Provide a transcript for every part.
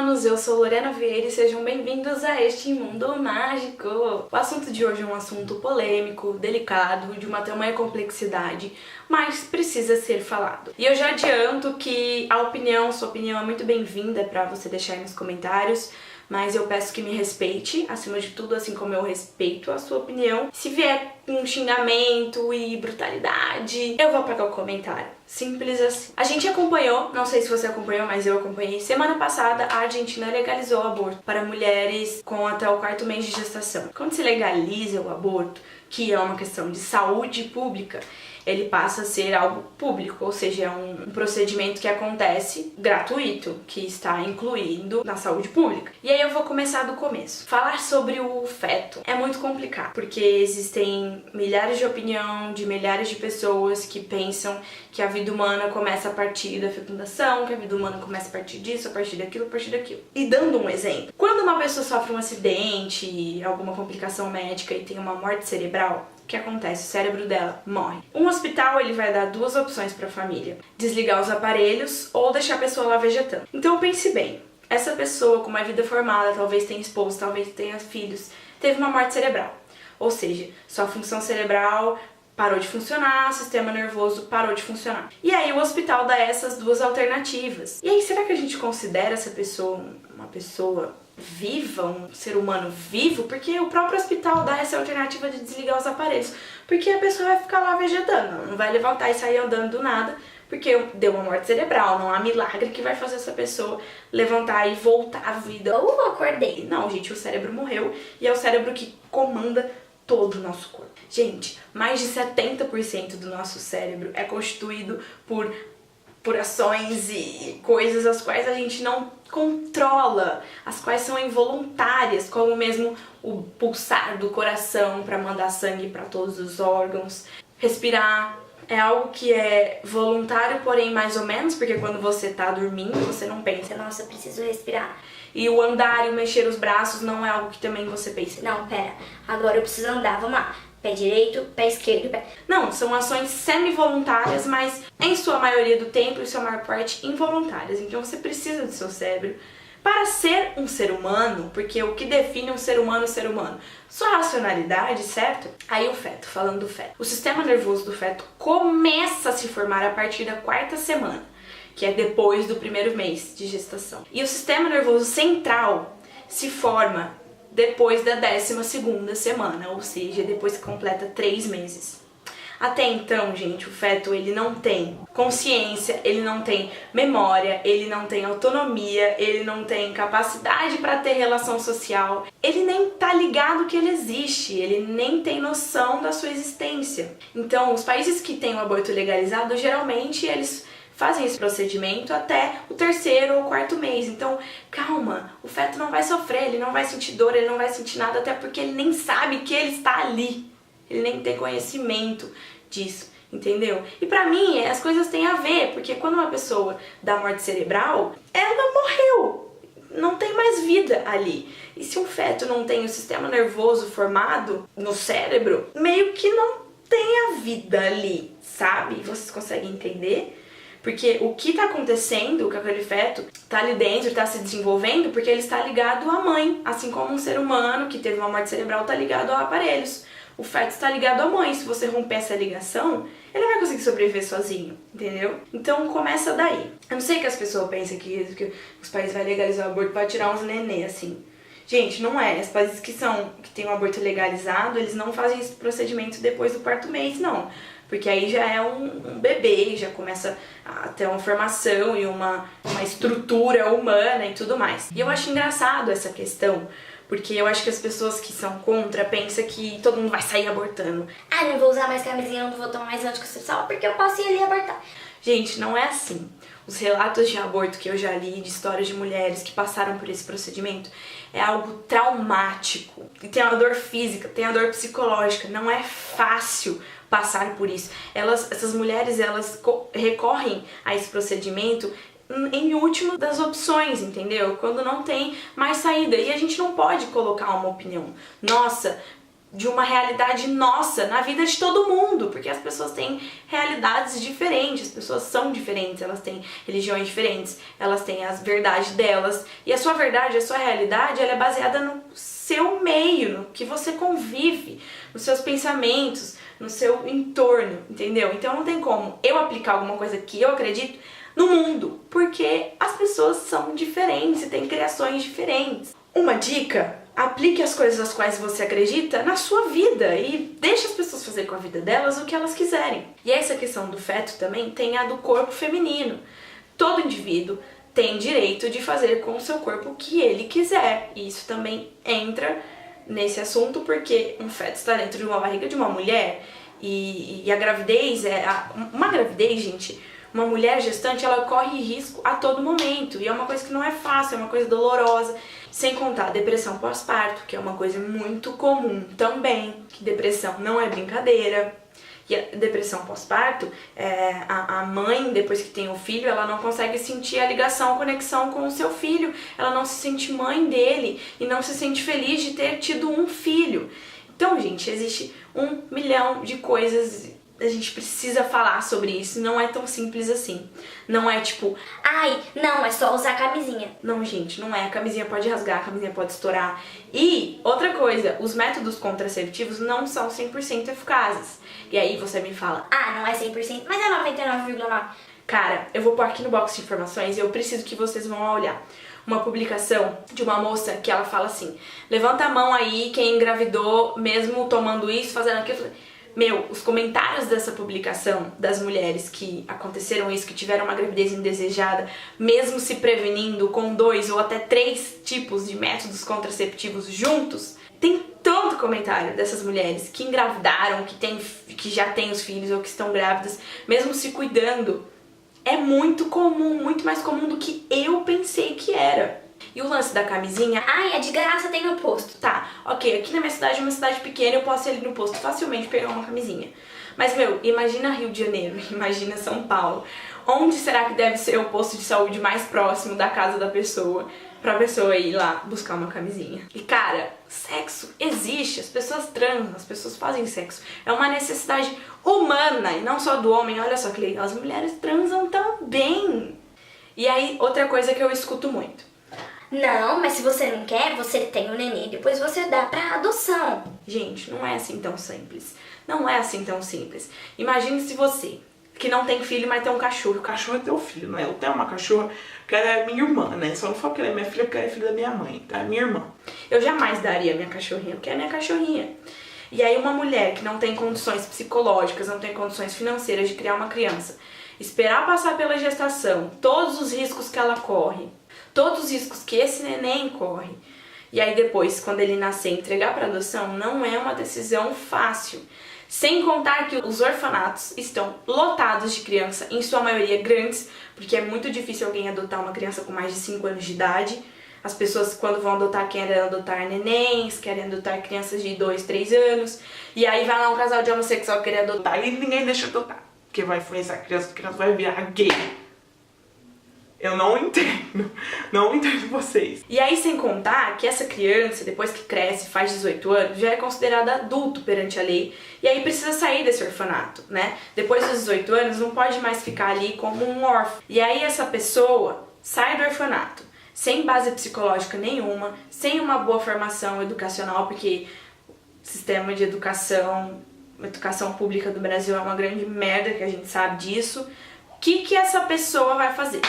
humanos, eu sou Lorena Vieira e sejam bem-vindos a este mundo mágico. O assunto de hoje é um assunto polêmico, delicado, de uma tamanha complexidade, mas precisa ser falado. E eu já adianto que sua opinião é muito bem-vinda para você deixar aí nos comentários, mas eu peço que me respeite, acima de tudo, assim como eu respeito a sua opinião. Se vier com xingamento e brutalidade, eu vou apagar o comentário. Simples assim. A gente acompanhou, não sei se você acompanhou, mas eu acompanhei. Semana passada, a Argentina legalizou o aborto para mulheres com até o 4º mês de gestação. Quando se legaliza o aborto, que é uma questão de saúde pública, ele passa a ser algo público, ou seja, é um procedimento que acontece gratuito, que está incluído na saúde pública. E aí eu vou começar do começo. Falar sobre o feto é muito complicado, porque existem milhares de opiniões de milhares de pessoas que pensam que a vida humana começa a partir da fecundação, que a vida humana começa a partir disso, a partir daquilo, a partir daquilo. E dando um exemplo, quando uma pessoa sofre um acidente, alguma complicação médica e tem uma morte cerebral, o que acontece? O cérebro dela morre. Um hospital ele vai dar duas opções para a família: desligar os aparelhos ou deixar a pessoa lá vegetando. Então pense bem, essa pessoa com uma vida formada, talvez tenha esposo, talvez tenha filhos, teve uma morte cerebral. Ou seja, sua função cerebral parou de funcionar, o sistema nervoso parou de funcionar. E aí o hospital dá essas duas alternativas. E aí, será que a gente considera essa pessoa uma pessoa viva, um ser humano vivo? Porque o próprio hospital dá essa alternativa de desligar os aparelhos. Porque a pessoa vai ficar lá vegetando, não vai levantar e sair andando do nada, porque deu uma morte cerebral, não há milagre que vai fazer essa pessoa levantar e voltar à vida. Ou acordei. Não, gente, o cérebro morreu e é o cérebro que comanda todo o nosso corpo. Gente, mais de 70% do nosso cérebro é constituído por ações e coisas as quais a gente não controla, as quais são involuntárias, como mesmo o pulsar do coração para mandar sangue para todos os órgãos. Respirar é algo que é voluntário, porém mais ou menos, porque quando você tá dormindo, você não pensa, nossa, eu preciso respirar. E o andar e o mexer os braços não é algo que também você pensa, não, pera, agora eu preciso andar, vamos lá. Pé direito, pé esquerdo, pé... Não, são ações semi-voluntárias, mas em sua maioria do tempo, em sua maior parte, involuntárias. Então você precisa do seu cérebro para ser um ser humano, porque o que define um ser humano, sua racionalidade, certo? Aí o feto, falando do feto. O sistema nervoso do feto começa a se formar a partir da 4ª semana, que é depois do 1º mês de gestação. E o sistema nervoso central se forma depois da 12ª semana, ou seja, depois que completa 3 meses. Até então, gente, o feto ele não tem consciência, ele não tem memória, ele não tem autonomia, ele não tem capacidade para ter relação social, ele nem tá ligado que ele existe, ele nem tem noção da sua existência. Então, os países que têm o aborto legalizado, geralmente eles fazem esse procedimento até o 3º ou 4º mês. Então, calma, o feto não vai sofrer, ele não vai sentir dor, ele não vai sentir nada, até porque ele nem sabe que ele está ali. Ele nem tem conhecimento disso, entendeu? E pra mim, as coisas têm a ver, porque quando uma pessoa dá morte cerebral, ela morreu, não tem mais vida ali. E se um feto não tem o sistema nervoso formado no cérebro, meio que não tem a vida ali, sabe? Vocês conseguem entender? Porque o que está acontecendo com aquele feto está ali dentro, está se desenvolvendo, porque ele está ligado à mãe. Assim como um ser humano que teve uma morte cerebral está ligado a aparelhos. O feto está ligado à mãe. Se você romper essa ligação, ele não vai conseguir sobreviver sozinho, entendeu? Então começa daí. Eu não sei que as pessoas pensam que os países vão legalizar o aborto para tirar uns nenê, assim. Gente, não é. Os países que têm o aborto legalizado, eles não fazem esse procedimento depois do 4º mês, não. Porque aí já é um bebê, já começa a ter uma formação e uma estrutura humana e tudo mais. E eu acho engraçado essa questão, porque eu acho que as pessoas que são contra pensam que todo mundo vai sair abortando. Ah, não vou usar mais camisinha, não vou tomar mais anticoncepcional porque eu posso ir ali abortar. Gente, não é assim. Os relatos de aborto que eu já li, de histórias de mulheres que passaram por esse procedimento, é algo traumático. E tem a dor física, tem a dor psicológica, não é fácil passar por isso. Essas mulheres, elas recorrem a esse procedimento em último das opções, entendeu? Quando não tem mais saída. E a gente não pode colocar uma opinião. Nossa, de uma realidade nossa na vida de todo mundo, porque as pessoas têm realidades diferentes, as pessoas são diferentes, elas têm religiões diferentes, elas têm as verdades delas, e a sua verdade, a sua realidade, ela é baseada no seu meio, no que você convive, nos seus pensamentos, no seu entorno, entendeu? Então não tem como eu aplicar alguma coisa que eu acredito no mundo, porque as pessoas são diferentes e têm criações diferentes. Uma dica: aplique as coisas às quais você acredita na sua vida e deixe as pessoas fazer com a vida delas o que elas quiserem. E essa questão do feto também tem a do corpo feminino. Todo indivíduo tem direito de fazer com o seu corpo o que ele quiser. E isso também entra nesse assunto porque um feto está dentro de uma barriga de uma mulher e a gravidez uma gravidez, gente. Uma mulher gestante, ela corre risco a todo momento, e é uma coisa que não é fácil, é uma coisa dolorosa, sem contar a depressão pós-parto, que é uma coisa muito comum também, que depressão não é brincadeira. E a depressão pós-parto, a mãe, depois que tem o filho, ela não consegue sentir a ligação, a conexão com o seu filho, ela não se sente mãe dele e não se sente feliz de ter tido um filho. Então, gente, existe 1 milhão de coisas. A gente precisa falar sobre isso, não é tão simples assim. Não é tipo, ai, não, é só usar camisinha. Não, gente, não é. A camisinha pode rasgar, a camisinha pode estourar. E outra coisa, os métodos contraceptivos não são 100% eficazes. E aí você me fala, ah, não é 100%, mas é 99,9%. Cara, eu vou pôr aqui no box de informações e eu preciso que vocês vão olhar uma publicação de uma moça que ela fala assim: levanta a mão aí quem engravidou mesmo tomando isso, fazendo aquilo. Meu, os comentários dessa publicação das mulheres que aconteceram isso, que tiveram uma gravidez indesejada, mesmo se prevenindo com 2 ou até 3 tipos de métodos contraceptivos juntos, tem tanto comentário dessas mulheres que engravidaram, que já têm os filhos ou que estão grávidas, mesmo se cuidando. É muito comum, muito mais comum do que eu pensei que era. E o lance da camisinha, ai, é de graça, tem no posto. Tá, ok, aqui na minha cidade, uma cidade pequena, eu posso ir ali no posto facilmente pegar uma camisinha. Mas, meu, imagina Rio de Janeiro, imagina São Paulo. Onde será que deve ser o posto de saúde mais próximo da casa da pessoa, pra pessoa ir lá buscar uma camisinha? E, cara, sexo existe, as pessoas transam, as pessoas fazem sexo. É uma necessidade humana, e não só do homem. Olha só que legal, as mulheres transam também. E aí, outra coisa que eu escuto muito: não, mas se você não quer, você tem um neném, depois você dá pra adoção. Gente, não é assim tão simples. Não é assim tão simples. Imagine se você, que não tem filho, mas tem um cachorro. O cachorro é teu filho, né? Eu tenho uma cachorra que ela é minha irmã, né? Só não falo que ela é minha filha, porque ela é filha da minha mãe, tá? Minha irmã. Eu jamais daria minha cachorrinha, porque é minha cachorrinha. E aí uma mulher que não tem condições psicológicas, não tem condições financeiras de criar uma criança, esperar passar pela gestação, todos os riscos que ela corre, todos os riscos que esse neném corre, e aí depois, quando ele nascer, entregar para adoção, não é uma decisão fácil. Sem contar que os orfanatos estão lotados de criança, em sua maioria grandes, porque é muito difícil alguém adotar uma criança com mais de 5 anos de idade. As pessoas, quando vão adotar, querem adotar nenéns, querem adotar crianças de 2, 3 anos, e aí vai lá um casal de homossexual querer adotar, e ninguém deixa adotar, porque vai influenciar a criança vai virar gay. Eu não entendo vocês. E aí, sem contar que essa criança, depois que cresce, faz 18 anos, já é considerada adulto perante a lei. E aí precisa sair desse orfanato, né? Depois dos 18 anos, não pode mais ficar ali como um órfão. E aí essa pessoa sai do orfanato, sem base psicológica nenhuma, sem uma boa formação educacional, porque o sistema de educação pública do Brasil é uma grande merda, que a gente sabe disso. O que essa pessoa vai fazer?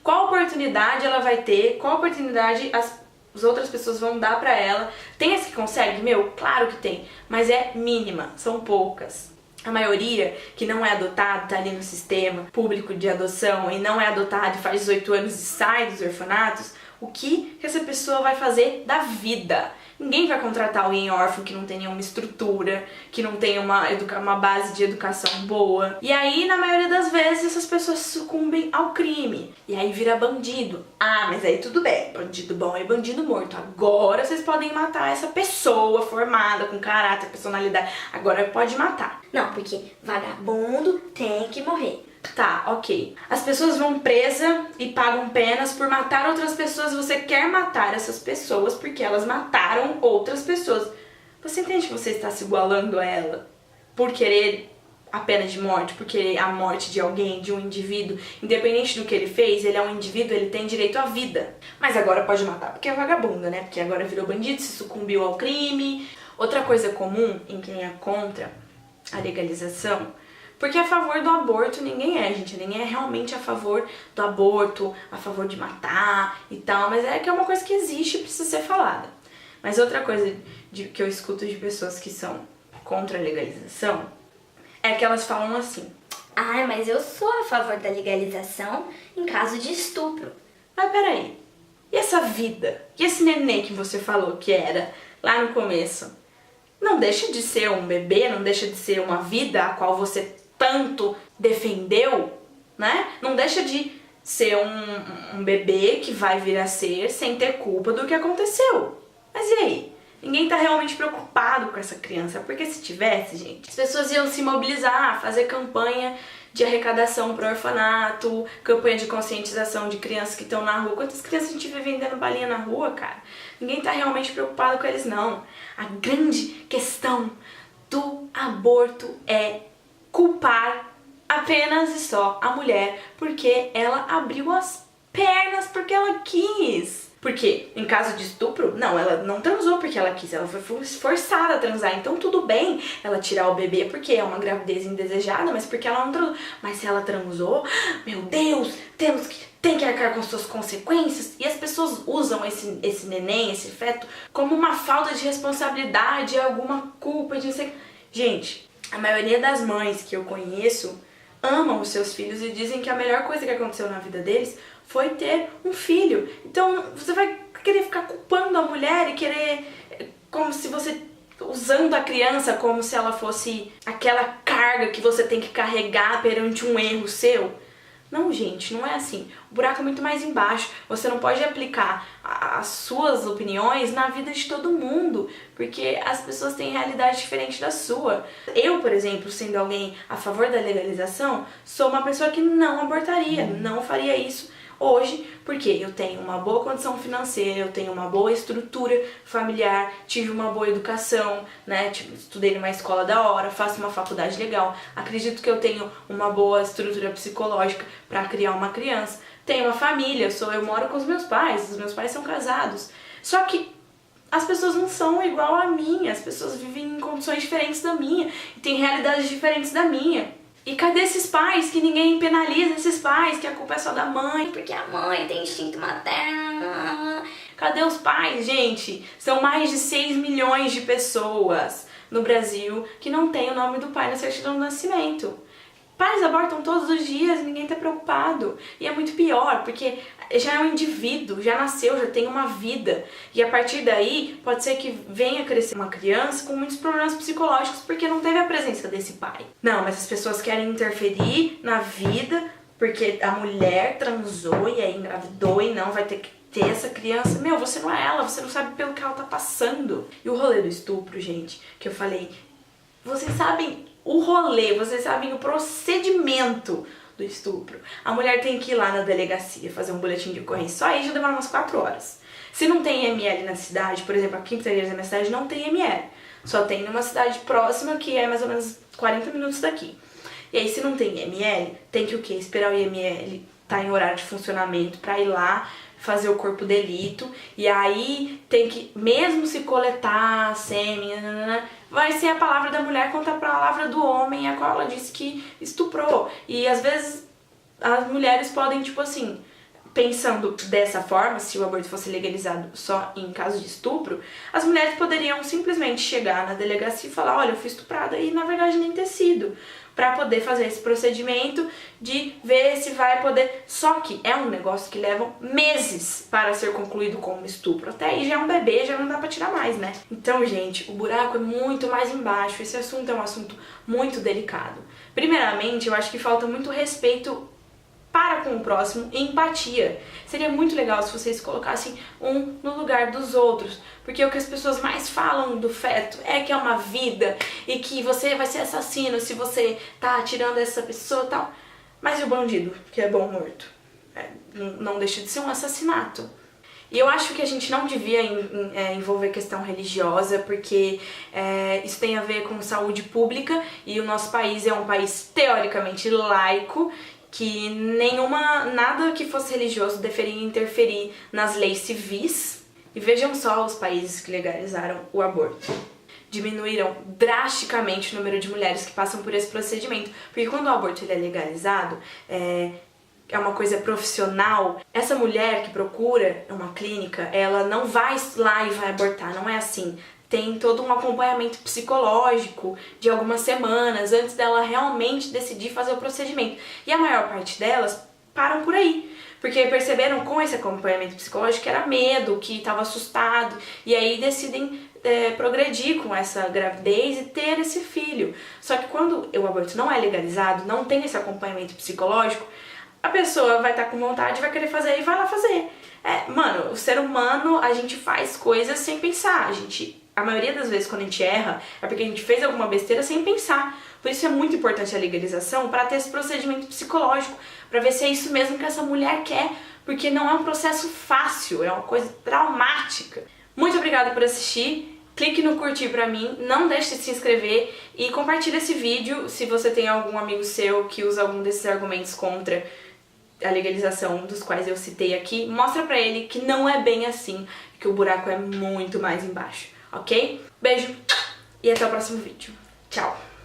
Qual oportunidade ela vai ter? Qual oportunidade as outras pessoas vão dar pra ela? Tem as que consegue? Meu, claro que tem, mas é mínima, são poucas. A maioria que não é adotado, tá ali no sistema público de adoção e não é adotado e faz 18 anos e sai dos orfanatos, o que essa pessoa vai fazer da vida? Ninguém vai contratar alguém órfão que não tem nenhuma estrutura, que não tem uma base de educação boa. E aí, na maioria das vezes, essas pessoas sucumbem ao crime. E aí vira bandido. Ah, mas aí tudo bem, bandido bom é bandido morto. Agora vocês podem matar essa pessoa formada, com caráter, personalidade. Agora pode matar. Não, porque vagabundo tem que morrer. Tá, ok. As pessoas vão presa e pagam penas por matar outras pessoas. Você quer matar essas pessoas porque elas mataram outras pessoas. você entende que você está se igualando a ela por querer a pena de morte, por querer a morte de alguém, de um indivíduo, independente do que ele fez, ele é um indivíduo, ele tem direito à vida. Mas agora pode matar porque é vagabundo, né? Porque agora virou bandido, se sucumbiu ao crime. Outra coisa comum em quem é contra a legalização, porque a favor do aborto ninguém é, gente, ninguém é realmente a favor do aborto, a favor de matar e tal, mas é que é uma coisa que existe e precisa ser falada. Mas outra coisa que eu escuto de pessoas que são contra a legalização é que elas falam assim: Ah, mas eu sou a favor da legalização em caso de estupro. mas peraí, e essa vida? E esse neném que você falou que era lá no começo? Não deixa de ser um bebê, não deixa de ser uma vida a qual você tanto defendeu, né? Não deixa de ser um bebê que vai vir a ser sem ter culpa do que aconteceu. Mas e aí? Ninguém tá realmente preocupado com essa criança, porque se tivesse, gente, as pessoas iam se mobilizar, fazer campanha de arrecadação pro orfanato, campanha de conscientização de crianças que estão na rua. Quantas crianças a gente vê vendendo balinha na rua, cara? Ninguém tá realmente preocupado com eles, não. A grande questão do aborto é culpar apenas e só a mulher porque ela abriu as pernas porque ela quis. Porque, em caso de estupro, não, ela não transou porque ela quis, ela foi forçada a transar. Então tudo bem ela tirar o bebê porque é uma gravidez indesejada, mas porque ela não transou. Mas se ela transou, meu Deus, tem que arcar com suas consequências. E as pessoas usam esse neném, esse feto, como uma falta de responsabilidade, alguma culpa de não sei... Gente, a maioria das mães que eu conheço amam os seus filhos e dizem que a melhor coisa que aconteceu na vida deles foi ter um filho. Então você vai querer ficar culpando a mulher e querer, como se você, usando a criança como se ela fosse aquela carga que você tem que carregar perante um erro seu. Não, gente, não é assim. O buraco é muito mais embaixo. Você não pode aplicar as suas opiniões na vida de todo mundo, porque as pessoas têm realidade diferente da sua. Eu, por exemplo, sendo alguém a favor da legalização, sou uma pessoa que não abortaria, não faria isso hoje, porque eu tenho uma boa condição financeira, eu tenho uma boa estrutura familiar, tive uma boa educação, né? Estudei numa escola da hora, faço uma faculdade legal, acredito que eu tenho uma boa estrutura psicológica para criar uma criança, tenho uma família, eu moro com os meus pais são casados. Só que as pessoas não são igual a mim, as pessoas vivem em condições diferentes da minha e têm realidades diferentes da minha. E cadê esses pais que ninguém penaliza esses pais, que a culpa é só da mãe, porque a mãe tem instinto materno? Cadê os pais, gente? São mais de 6 milhões de pessoas no Brasil que não tem o nome do pai na certidão do nascimento. Pais abortam todos os dias, ninguém tá preocupado. E é muito pior, porque já é um indivíduo, já nasceu, já tem uma vida. E a partir daí, pode ser que venha crescer uma criança com muitos problemas psicológicos porque não teve a presença desse pai. Não, mas as pessoas querem interferir na vida porque a mulher transou e aí engravidou e não vai ter que ter essa criança. Meu, você não é ela, você não sabe pelo que ela tá passando. E o rolê do estupro, gente, que eu falei, vocês sabem o rolê, vocês sabem o procedimento do estupro. A mulher tem que ir lá na delegacia fazer um boletim de ocorrência. Só aí já demora umas 4 horas. Se não tem IML na cidade, por exemplo, aqui em Pitangueiras, na minha cidade, não tem IML. Só tem numa cidade próxima, que é mais ou menos 40 minutos daqui. E aí, se não tem IML, tem que o quê? Esperar o IML tá em horário de funcionamento pra ir lá fazer o corpo de delito. E aí tem que, mesmo se coletar sêmen, vai ser a palavra da mulher contra a palavra do homem, a qual ela disse que estuprou. E às vezes as mulheres podem, tipo assim, pensando dessa forma, se o aborto fosse legalizado só em caso de estupro, as mulheres poderiam simplesmente chegar na delegacia e falar, olha, eu fui estuprada, e na verdade nem ter sido, para poder fazer esse procedimento de ver se vai poder. Só que é um negócio que leva meses para ser concluído como estupro. Até aí já é um bebê, já não dá pra tirar mais, né? Então, gente, o buraco é muito mais embaixo. Esse assunto é um assunto muito delicado. Primeiramente, eu acho que falta muito respeito para com o próximo e empatia. Seria muito legal se vocês colocassem um no lugar dos outros, porque o que as pessoas mais falam do feto é que é uma vida e que você vai ser assassino se você tá atirando essa pessoa e tal. Mas e o bandido, que é bom morto? Não deixa de ser um assassinato. E eu acho que a gente não devia envolver questão religiosa, porque isso tem a ver com saúde pública e o nosso país é um país teoricamente laico, que nada que fosse religioso deveria interferir nas leis civis. E vejam só os países que legalizaram o aborto. Diminuíram drasticamente o número de mulheres que passam por esse procedimento. Porque quando o aborto ele é legalizado, é uma coisa profissional, essa mulher que procura uma clínica, ela não vai lá e vai abortar, não é assim. Tem todo um acompanhamento psicológico de algumas semanas antes dela realmente decidir fazer o procedimento. E a maior parte delas param por aí, porque perceberam com esse acompanhamento psicológico que era medo, que estava assustado, e aí decidem progredir com essa gravidez e ter esse filho. Só que quando o aborto não é legalizado, não tem esse acompanhamento psicológico, a pessoa vai estar com vontade, vai querer fazer e vai lá fazer. Mano, o ser humano, a gente faz coisas sem pensar. A maioria das vezes quando a gente erra, é porque a gente fez alguma besteira sem pensar. Por isso é muito importante a legalização, para ter esse procedimento psicológico, para ver se é isso mesmo que essa mulher quer, porque não é um processo fácil, é uma coisa traumática. Muito obrigada por assistir. Clique no curtir pra mim, não deixe de se inscrever e compartilhe esse vídeo se você tem algum amigo seu que usa algum desses argumentos contra a legalização dos quais eu citei aqui. Mostra pra ele que não é bem assim, que o buraco é muito mais embaixo, ok? Beijo e até o próximo vídeo. Tchau!